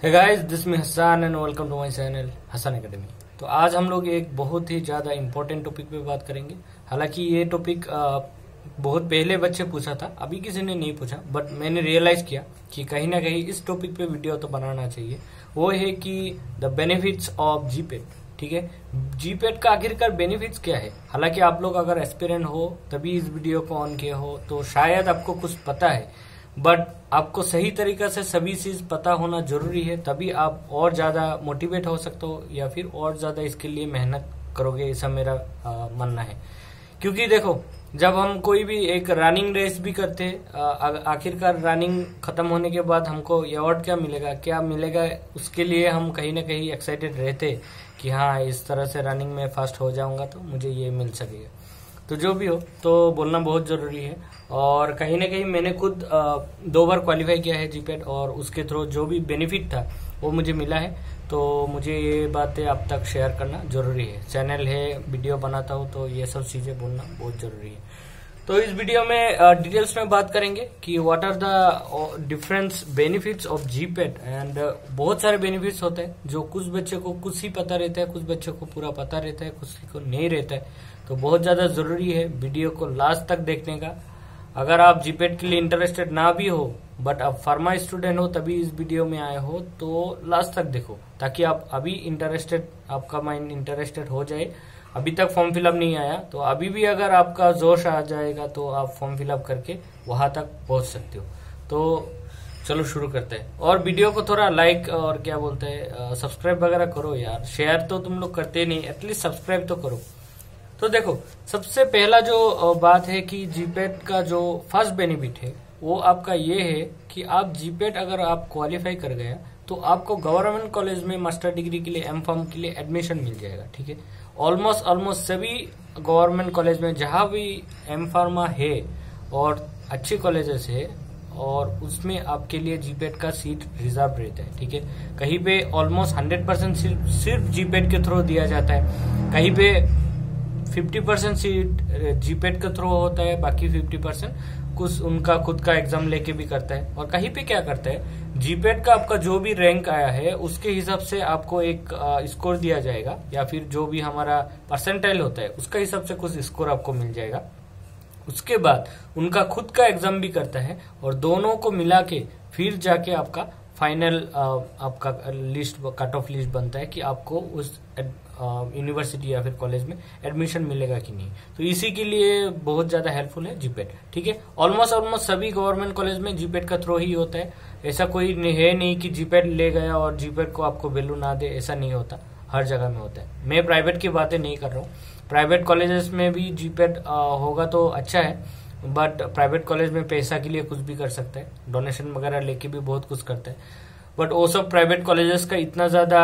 Hey guys, this me Hasan and welcome to my channel Hasan academy. तो आज हम लोग एक बहुत ही ज्यादा इम्पोर्टेंट टॉपिक पे बात करेंगे। हालांकि ये टॉपिक बहुत पहले बच्चे पूछा था, अभी किसी ने नहीं पूछा, बट मैंने रियलाइज किया कि कहीं ना कहीं इस टॉपिक पे वीडियो तो बनाना चाहिए। वो है कि द बेनिफिट्स ऑफ जीपेट। ठीक है, जीपेट का आखिरकार बेनिफिट्स क्या है। हालांकि आप लोग अगर एस्पिरेंट हो तभी इस वीडियो को ऑन किए हो तो शायद आपको कुछ पता है, बट आपको सही तरीका से सभी चीज पता होना जरूरी है, तभी आप और ज्यादा मोटिवेट हो सकते हो या फिर और ज्यादा इसके लिए मेहनत करोगे, ऐसा मेरा मानना है। क्योंकि देखो, जब हम कोई भी एक रनिंग रेस भी करते हैं, आखिरकार रनिंग खत्म होने के बाद हमको अवार्ड क्या मिलेगा, उसके लिए हम कहीं ना कहीं एक्साइटेड रहते कि हाँ, इस तरह से रनिंग में फास्ट हो जाऊंगा तो मुझे ये मिल सकेगा। तो जो भी हो, तो बोलना बहुत जरूरी है। और कहीं ना कहीं मैंने खुद 2 बार क्वालिफाई किया है जीपेट, और उसके थ्रू जो भी बेनिफिट था वो मुझे मिला है। तो मुझे ये बातें आप तक शेयर करना जरूरी है। चैनल है, वीडियो बनाता हूँ, तो ये सब चीजें बोलना बहुत जरूरी है। तो इस वीडियो में डिटेल्स में बात करेंगे कि what are the difference benefits of GPAT. And बहुत सारे बेनिफिट्स होते हैं जो कुछ बच्चे को कुछ ही पता रहता है, कुछ बच्चों को पूरा पता रहता है, कुछ को नहीं रहता है। तो बहुत ज्यादा जरूरी है वीडियो को लास्ट तक देखने का। अगर आप जीपेट के लिए इंटरेस्टेड ना भी हो, बट आप फार्मा स्टूडेंट हो तभी इस वीडियो में आए हो, तो लास्ट तक देखो, ताकि आप अभी आपका माइंड इंटरेस्टेड हो जाए। अभी तक फॉर्म फिलअप नहीं आया तो अभी भी अगर आपका जोश आ जाएगा तो आप फॉर्म फिलअप करके वहां तक पहुंच सकते हो। तो चलो शुरू करते हैं। और वीडियो को थोड़ा लाइक और क्या बोलते हैं, सब्सक्राइब वगैरह करो यार। शेयर तो तुम लोग करते नहीं, एटलीस्ट सब्सक्राइब तो करो। तो देखो, सबसे पहला जो बात है कि जीपेट का जो फर्स्ट बेनिफिट है वो आपका ये है कि आप जीपेट अगर आप क्वालिफाई कर गया तो आपको गवर्नमेंट कॉलेज में मास्टर डिग्री के लिए, एमफार्म के लिए एडमिशन मिल जाएगा। ठीक है, ऑलमोस्ट सभी गवर्नमेंट कॉलेज में जहां भी एम फार्मा है और अच्छे कॉलेजेस है, और उसमें आपके लिए जीपेट का सीट रिजर्व रहता है। ठीक है, कहीं पे ऑलमोस्ट 100% सिर्फ जीपेट के थ्रू दिया जाता है, कहीं पे 50% सीट जीपेट के थ्रू होता है, बाकी 50% कुछ उनका खुद का एग्जाम लेके भी करता है। और कहीं पे क्या करता है, जीपेट का आपका जो भी रैंक आया है उसके हिसाब से आपको एक स्कोर दिया जाएगा, या फिर जो भी हमारा परसेंटाइल होता है उसका हिसाब से कुछ स्कोर आपको मिल जाएगा। उसके बाद उनका खुद का एग्जाम भी करता है, और दोनों को मिला के फिर जाके आपका फाइनल आपका लिस्ट, कट ऑफ लिस्ट बनता है कि आपको उस यूनिवर्सिटी या फिर कॉलेज में एडमिशन मिलेगा कि नहीं। तो इसी के लिए बहुत ज्यादा हेल्पफुल है जीपेट। ठीक है, ऑलमोस्ट सभी गवर्नमेंट कॉलेज में जीपेट का थ्रू ही होता है। ऐसा कोई है नहीं कि जीपेट ले गया और जीपेट को आपको वैल्यू ना दे, ऐसा नहीं होता, हर जगह में होता है। मैं प्राइवेट की बातें नहीं कर रहा हूँ, प्राइवेट कॉलेजेस में भी जीपेट होगा तो अच्छा है, बट प्राइवेट कॉलेज में पैसा के लिए कुछ भी कर सकता है, डोनेशन वगैरह लेके भी बहुत कुछ करता है। बट वो सब प्राइवेट कॉलेजेस का इतना ज्यादा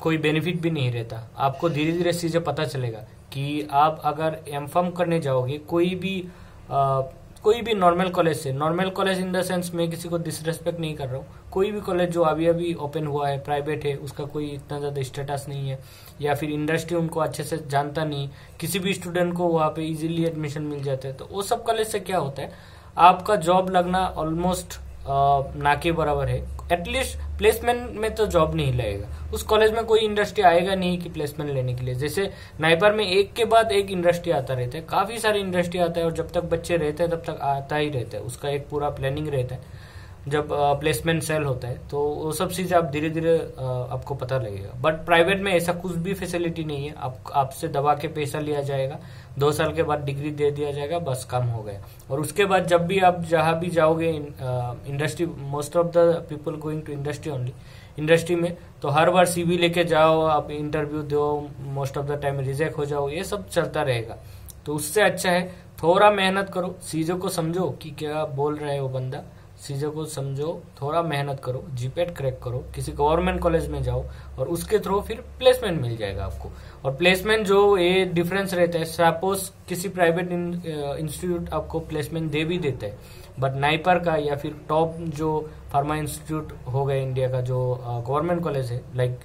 कोई बेनिफिट भी नहीं रहता। आपको धीरे धीरे चीजें पता चलेगा कि आप अगर एमफार्म करने जाओगे कोई भी नॉर्मल कॉलेज से, normal college in the sense मैं किसी को डिसरेस्पेक्ट नहीं कर रहा हूँ, कोई भी कॉलेज जो अभी ओपन हुआ है, प्राइवेट है, उसका कोई इतना ज्यादा स्टेटस नहीं है, या फिर इंडस्ट्री उनको अच्छे से जानता नहीं, किसी भी स्टूडेंट को वहां पे इजीली एडमिशन मिल जाता है। तो वो सब कॉलेज से क्या होता है, आपका जॉब लगना ऑलमोस्ट ना के बराबर है। एटलीस्ट प्लेसमेंट में तो जॉब नहीं लगेगा, उस कॉलेज में कोई इंडस्ट्री आएगा नहीं कि प्लेसमेंट लेने के लिए। जैसे नाइपर में एक के बाद एक इंडस्ट्री आता रहता है, काफी सारी इंडस्ट्री आता है, और जब तक बच्चे रहते हैं तब तक आता ही रहता है, उसका एक पूरा प्लानिंग रहता है। जब प्लेसमेंट सेल होता है तो वो सब चीजें आप धीरे धीरे आपको पता लगेगा। बट प्राइवेट में ऐसा कुछ भी फैसिलिटी नहीं है, आपसे दबा के पैसा लिया जाएगा, 2 साल के बाद डिग्री दे दिया जाएगा, बस काम हो गया। और उसके बाद जब भी आप जहां भी जाओगे industry, most of the people going to industry only, industry में तो हर बार सीवी लेके जाओ, आप इंटरव्यू दो, most of the time reject हो जाओ, ये सब चलता रहेगा। तो उससे अच्छा है थोड़ा मेहनत करो, चीजों को समझो कि क्या बोल रहा है वो बंदा, चीजों को समझो, थोड़ा मेहनत करो, जीपेट क्रैक करो, किसी गवर्नमेंट कॉलेज में जाओ, और उसके थ्रू फिर प्लेसमेंट मिल जाएगा आपको। और प्लेसमेंट जो ये डिफरेंस रहता है, सपोज किसी प्राइवेट इंस्टीट्यूट आपको प्लेसमेंट दे भी देता है, बट नाइपर का या फिर टॉप जो फार्मा इंस्टीट्यूट हो गया इंडिया का, जो गवर्नमेंट कॉलेज है, लाइक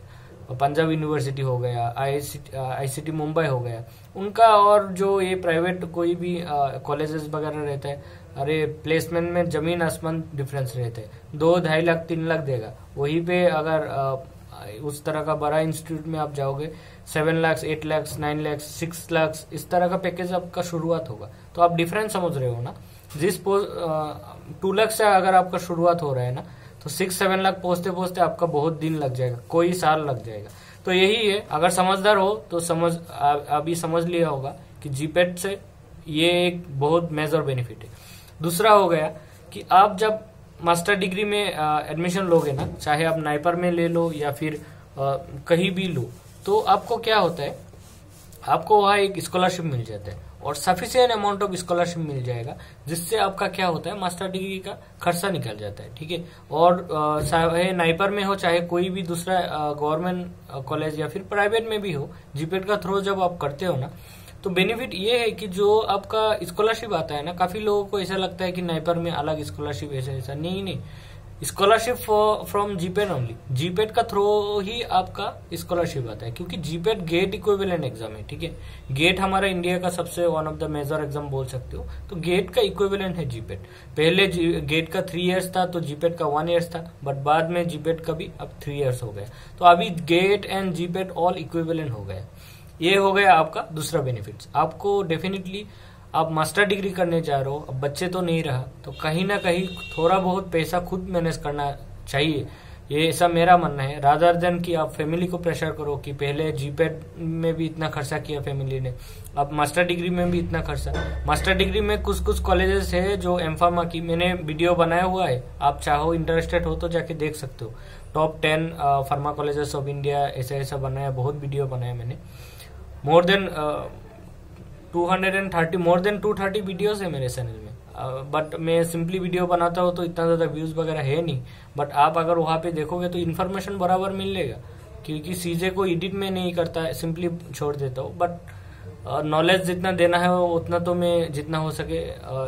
पंजाब यूनिवर्सिटी हो गया, आईसीटी मुंबई हो गया, उनका, और जो ये प्राइवेट कोई भी कॉलेजेस वगैरह रहता है, अरे प्लेसमेंट में जमीन आसमान डिफरेंस रहते हैं। 2-2.5 लाख 3 लाख देगा, वहीं पे अगर उस तरह का बड़ा इंस्टीट्यूट में आप जाओगे 7 लाख 8 लाख 9 लाख 6 लाख इस तरह का पैकेज आपका शुरुआत होगा। तो आप डिफरेंस समझ रहे हो ना। जिस 2 लाख से अगर आपका शुरुआत हो रहा है ना, तो 6-7 लाख पहुंचते पहुंचते आपका बहुत दिन लग जाएगा, कोई साल लग जाएगा। तो यही है, अगर समझदार हो तो अभी समझ लिया होगा कि जीपेट से ये एक बहुत मेजर बेनिफिट है। दूसरा हो गया कि आप जब मास्टर डिग्री में एडमिशन लोगे ना, चाहे आप नाइपर में ले लो या फिर कहीं भी लो, तो आपको क्या होता है, आपको वहाँ एक स्कॉलरशिप मिल जाता है और सफिशिएंट अमाउंट ऑफ स्कॉलरशिप मिल जाएगा, जिससे आपका क्या होता है, मास्टर डिग्री का खर्चा निकल जाता है। ठीक है। और चाहे नाइपर में हो चाहे कोई भी दूसरा गवर्नमेंट कॉलेज या फिर प्राइवेट में भी हो, जीपेट का थ्रू जब आप करते हो ना, तो बेनिफिट ये है कि जो आपका स्कॉलरशिप आता है ना, काफी लोगों को ऐसा लगता है कि नाइपर में अलग स्कॉलरशिप ऐसा नहीं, scholarship from GPAT only, GPAT का थ्रू ही आपका स्कॉलरशिप आता है, क्योंकि जीपेट गेट इक्विवेलेंट एग्जाम है। ठीक है। गेट हमारा इंडिया का सबसे one of the major exam बोल सकते हो, तो गेट का इक्विवेलेंट है जीपेट। पहले गेट का 3 इयर्स था, तो जीपेट का 1 ईयर्स था, बट बाद में जीपेट का भी अब 3 इयर्स हो गया। तो अभी GATE and GPAT all equivalent हो गया। ये हो गया आपका दूसरा बेनिफिट। आपको डेफिनेटली आप मास्टर डिग्री करने जा रहे हो, अब बच्चे तो नहीं रहा, तो कहीं ना कहीं थोड़ा बहुत पैसा खुद मैनेज करना चाहिए, ये ऐसा मेरा मानना है। रादर देन कि आप फैमिली को प्रेशर करो कि पहले जीपेट में भी इतना खर्चा किया फैमिली ने, अब मास्टर डिग्री में भी इतना खर्चा। मास्टर डिग्री में कुछ कॉलेजेस है जो एमफार्मा की, मैंने वीडियो बनाया हुआ है, आप चाहो इंटरेस्टेड हो तो जाके देख सकते हो। Top 10 pharma colleges of India, ऐसा बनाया, बहुत वीडियो बनाया मैंने। मोर देन 230 वीडियोस है मेरे चैनल में, बट मैं सिंपली वीडियो बनाता हूँ तो इतना ज्यादा व्यूज वगैरह है नहीं, बट आप अगर वहां पे देखोगे तो इन्फॉर्मेशन बराबर मिलेगा, क्योंकि सीजे को एडिट में नहीं करता, सिंपली छोड़ देता हूँ। बट नॉलेज जितना देना है उतना तो मैं जितना हो सके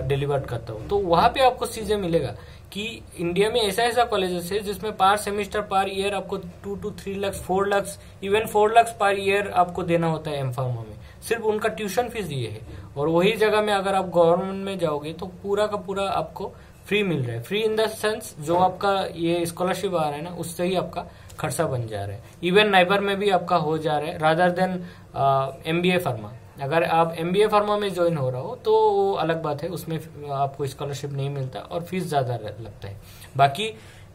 डिलीवर करता हूँ। तो वहां पे आपको चीजें मिलेगा कि इंडिया में ऐसा कॉलेजेस है जिसमें पर सेमेस्टर पर ईयर आपको 2 to 3 lakh 4 lakh even 4 lakh per year आपको देना होता है एमफार्मा में, सिर्फ उनका ट्यूशन फीस ये है। और वही जगह में अगर आप गवर्नमेंट में जाओगे तो पूरा का पूरा आपको फ्री मिल रहा है। फ्री इन द सेंस जो आपका ये स्कॉलरशिप आ रहा है ना, उससे ही आपका खर्चा बन जा रहा है। इवन नाइबर में भी आपका हो जा रहा है, रादर देन MBA फार्मा। अगर आप MBA फार्मा में ज्वाइन हो रहा हो तो वो अलग बात है, उसमें आपको स्कॉलरशिप नहीं मिलता और फीस ज्यादा लगता है। बाकी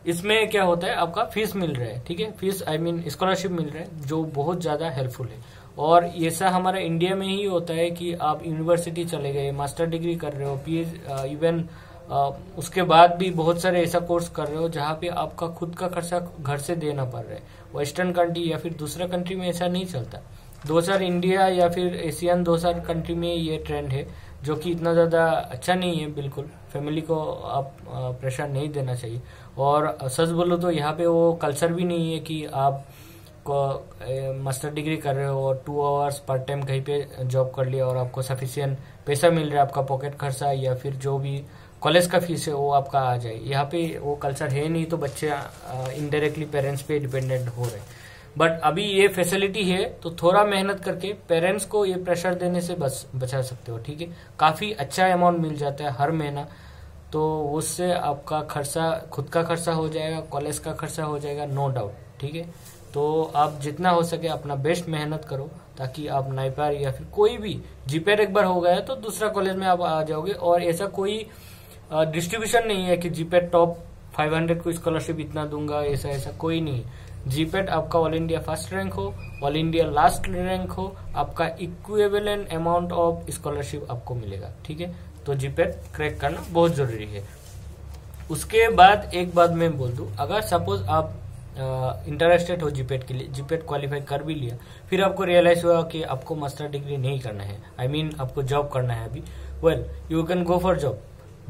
इसमें क्या होता है, आपका फीस मिल रहा है। ठीक है, फीस स्कॉलरशिप मिल रहा है, जो बहुत ज्यादा हेल्पफुल है। और ऐसा हमारा इंडिया में ही होता है कि आप यूनिवर्सिटी चले गए, मास्टर डिग्री कर रहे हो, इवन उसके बाद भी बहुत सारे ऐसा कोर्स कर रहे हो जहाँ पे आपका खुद का खर्चा घर से देना पड़ रहा है। वेस्टर्न कंट्री या फिर दूसरा कंट्री में ऐसा नहीं चलता। 2-4 इंडिया या फिर एशियन 2-4 कंट्री में ये ट्रेंड है, जो कि इतना ज्यादा अच्छा नहीं है। बिल्कुल फैमिली को आप प्रेशर नहीं देना चाहिए। और सच बोलो तो यहाँ पे वो कल्चर भी नहीं है कि आप मास्टर डिग्री कर रहे हो और 2 आवर्स पार्ट टाइम कहीं पे जॉब कर लिया और आपको सफिशिएंट पैसा मिल रहा है, आपका पॉकेट खर्चा या फिर जो भी कॉलेज का फीस है वो आपका आ जाए। यहाँ पे वो कल्चर है नहीं, तो बच्चे इनडायरेक्टली पेरेंट्स पे डिपेंडेंट हो रहे हैं। बट अभी ये फैसिलिटी है, तो थोड़ा मेहनत करके पेरेंट्स को ये प्रेशर देने से बचा सकते हो। ठीक है, काफी अच्छा अमाउंट मिल जाता है हर महीना, तो उससे आपका खर्चा खुद का खर्चा हो जाएगा, कॉलेज का खर्चा हो जाएगा, नो डाउट। ठीक है, तो आप जितना हो सके अपना बेस्ट मेहनत करो, ताकि आप नाइपर या फिर कोई भी जीपेट एक बार हो गया तो दूसरा कॉलेज में आप आ जाओगे। और ऐसा कोई डिस्ट्रीब्यूशन नहीं है कि जीपेट टॉप 500 को स्कॉलरशिप इतना दूंगा, ऐसा कोई नहीं। जीपेट आपका ऑल इंडिया फर्स्ट रैंक हो, ऑल इंडिया लास्ट रैंक हो, आपका इक्विवेलेंट अमाउंट ऑफ स्कॉलरशिप आपको मिलेगा। ठीक है, तो जीपेट क्रैक करना बहुत जरूरी है। उसके बाद एक बात मैं बोल दूं, अगर सपोज आप इंटरेस्टेड हो जीपेट के लिए, जीपेट क्वालिफाई कर भी लिया, फिर आपको रियलाइज हुआ कि आपको मास्टर डिग्री नहीं करना है, आपको जॉब करना है अभी, well you can go for job.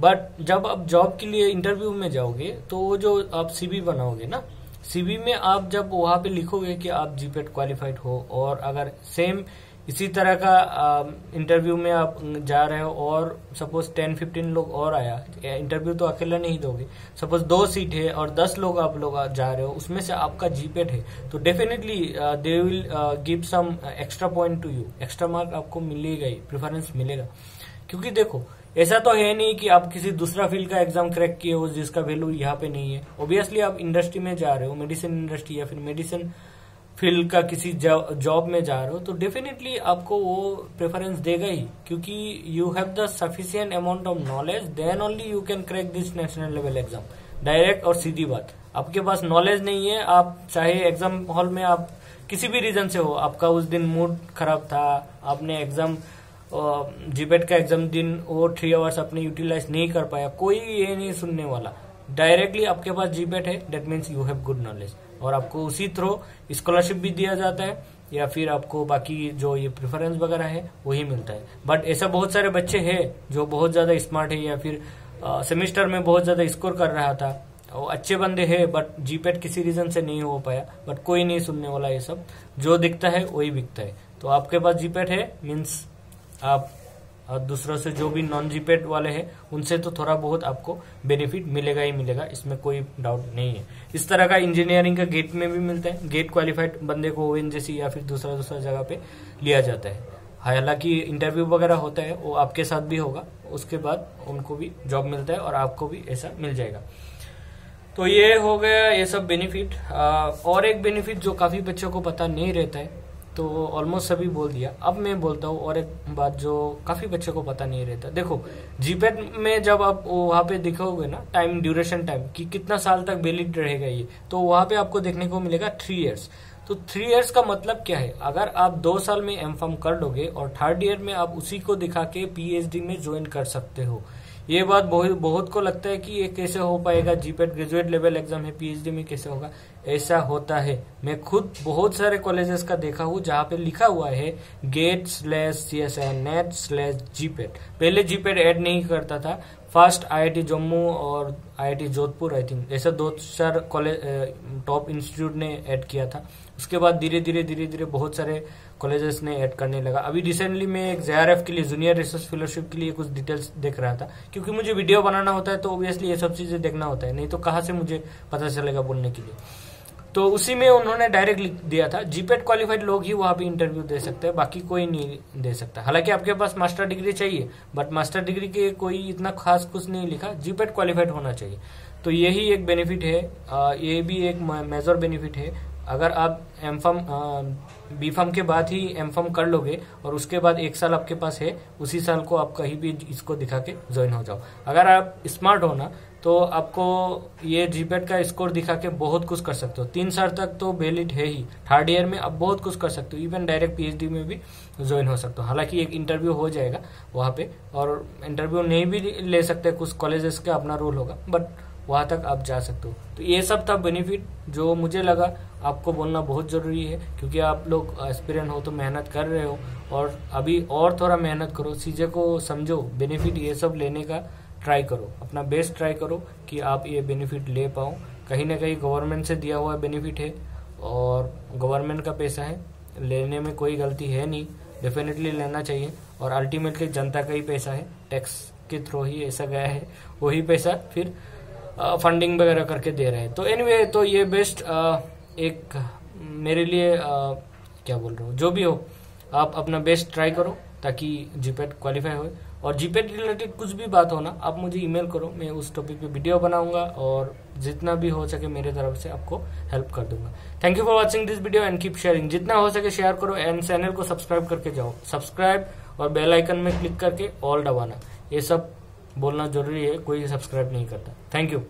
But जब आप जॉब के लिए इंटरव्यू में जाओगे तो वो जो आप सीवी बनाओगे ना, सीवी में आप जब वहां पे लिखोगे कि आप जीपेट क्वालिफाइड हो, और अगर सेम इसी तरह का इंटरव्यू में आप जा रहे हो और सपोज 10-15 लोग और आया, इंटरव्यू तो अकेला नहीं दोगे, सपोज 2 सीट है और 10 लोग आप लोग जा रहे हो, उसमें से आपका जीपेट है, तो definitely they will give some extra point to you, extra mark आपको मिलेगा ही, प्रेफरेंस मिलेगा। क्योंकि देखो ऐसा तो है नहीं कि आप किसी दूसरा फील्ड का एग्जाम क्रैक किए हो जिसका वैल्यू यहाँ पे नहीं है। ऑब्वियसली आप इंडस्ट्री में जा रहे हो, मेडिसिन इंडस्ट्री या फिर मेडिसिन फील्ड का किसी जॉब में जा रहे हो, तो डेफिनेटली आपको वो प्रेफरेंस देगा ही, क्योंकि you have the sufficient amount of knowledge, then only you can crack this national level exam. Direct और सीधी बात, आपके पास नॉलेज नहीं है, आप चाहे एग्जाम हॉल में आप किसी भी रीजन से हो, आपका उस दिन मूड खराब था, आपने एग्जाम जीपेट का एग्जाम दिन वो 3 आवर्स आपने यूटिलाइज नहीं कर पाया, कोई ये नहीं सुनने वाला। डायरेक्टली आपके पास जीपेट है, that means you have good knowledge, और आपको उसी थ्रू स्कॉलरशिप भी दिया जाता है या फिर आपको बाकी जो ये प्रेफरेंस वगैरह है वही मिलता है। बट ऐसा बहुत सारे बच्चे हैं जो बहुत ज्यादा स्मार्ट है या फिर सेमेस्टर में बहुत ज्यादा स्कोर कर रहा था, वो अच्छे बंदे हैं, बट जीपेट किसी रीजन से नहीं हो पाया। बट कोई नहीं सुनने वाला, ये सब जो दिखता है वही बिकता है। तो आपके पास जीपेट है मीन्स आप दूसरों से जो भी नॉन जीपेट वाले हैं उनसे तो थोड़ा बहुत आपको बेनिफिट मिलेगा ही मिलेगा, इसमें कोई डाउट नहीं है। इस तरह का इंजीनियरिंग का गेट में भी मिलता है, गेट क्वालिफाइड बंदे को ओएनजीसी या फिर दूसरा जगह पे लिया जाता है। हालांकि इंटरव्यू वगैरह होता है वो आपके साथ भी होगा, उसके बाद उनको भी जॉब मिलता है और आपको भी ऐसा मिल जाएगा। तो ये हो गया ये सब बेनिफिट। और एक बेनिफिट जो काफी बच्चों को पता नहीं रहता है, तो ऑलमोस्ट सभी बोल दिया, अब मैं बोलता हूँ और एक बात जो काफी बच्चों को पता नहीं रहता। देखो जीपेट में जब आप वहां पे दिखोगे ना टाइम, ड्यूरेशन टाइम कि कितना साल तक वैलिड रहेगा ये, तो वहां पे आपको देखने को मिलेगा 3 इयर्स। तो 3 इयर्स का मतलब क्या है, अगर आप 2 साल में एमफार्म कर लोगे और 3rd ईयर में आप उसी को दिखा के पीएचडी में ज्वाइन कर सकते हो। ये बात बहुत को लगता है कि ये कैसे हो पाएगा, जीपेट ग्रेजुएट लेवल एग्जाम है, पीएचडी में कैसे होगा। ऐसा होता है, मैं खुद बहुत सारे कॉलेजेस का देखा हूँ जहाँ पे लिखा हुआ है GATE/CSI NET/जीपेट। पहले जीपेट ऐड नहीं करता था, फर्स्ट आईआईटी जम्मू और आईआईटी जोधपुर आई थिंक ऐसे 2-4 कॉलेज टॉप इंस्टीट्यूट ने ऐड किया था। उसके बाद धीरे धीरे बहुत सारे कॉलेजेस ने ऐड करने लगा। अभी रिसेंटली मैं एक JRF के लिए, जूनियर रिसर्च फेलोशिप के लिए कुछ डिटेल्स देख रहा था, क्योंकि मुझे वीडियो बनाना होता है तो ऑब्वियसली ये सब चीजें देखना होता है, नहीं तो कहाँ से मुझे पता चलेगा बोलने के लिए। तो उसी में उन्होंने डायरेक्ट लिख दिया था जीपेट क्वालिफाइड लोग ही वहां पे इंटरव्यू दे सकते हैं, बाकी कोई नहीं दे सकता। हालांकि आपके पास मास्टर डिग्री चाहिए, बट मास्टर डिग्री के कोई इतना खास कुछ नहीं लिखा, जीपेट क्वालिफाइड होना चाहिए। तो यही एक बेनिफिट है, ये भी एक मेजर बेनिफिट है। अगर आप बीफार्म के बाद ही एमफार्म कर लोगे और उसके बाद 1 साल आपके पास है, उसी साल को आप कहीं भी इसको दिखा के ज्वाइन हो जाओ। अगर आप स्मार्ट हो ना तो आपको ये जीपेट का स्कोर दिखा के बहुत कुछ कर सकते हो। 3 साल तक तो वैलिड है ही, 3rd ईयर में आप बहुत कुछ कर सकते हो, इवन डायरेक्ट पीएचडी में भी ज्वाइन हो सकते हो। हालांकि एक इंटरव्यू हो जाएगा वहां पे, और इंटरव्यू नहीं भी ले सकते, कुछ कॉलेजेस का अपना रूल होगा, बट वहां तक आप जा सकते हो। तो ये सब था बेनिफिट जो मुझे लगा आपको बोलना बहुत जरूरी है, क्योंकि आप लोग एस्पिरेंट हो तो मेहनत कर रहे हो, और अभी और थोड़ा मेहनत करो, चीजें को समझो, बेनिफिट ये सब लेने का ट्राई करो, अपना बेस्ट ट्राई करो कि आप ये बेनिफिट ले पाओ। कहीं ना कहीं गवर्नमेंट से दिया हुआ बेनिफिट है और गवर्नमेंट का पैसा है, लेने में कोई गलती है नहीं, डेफिनेटली लेना चाहिए। और अल्टीमेटली जनता का ही पैसा है, टैक्स के थ्रू ही ऐसा गया है, वही पैसा फिर फंडिंग वगैरह करके दे रहे हैं। तो एनीवे, तो ये बेस्ट एक मेरे लिए क्या बोल रहा हूँ, जो भी हो आप अपना बेस्ट ट्राई करो ताकि जीपेट क्वालिफाई हो। और जीपेट रिलेटेड कुछ भी बात हो ना, आप मुझे ईमेल करो, मैं उस टॉपिक पे वीडियो बनाऊंगा और जितना भी हो सके मेरे तरफ से आपको हेल्प कर दूंगा। Thank you for watching this video and keep sharing, जितना हो सके शेयर करो एंड चैनल को सब्सक्राइब करके जाओ। सब्सक्राइब और बेल आइकन में क्लिक करके ऑल दबाना, ये सब बोलना जरूरी है, कोई सब्सक्राइब नहीं करता। Thank you.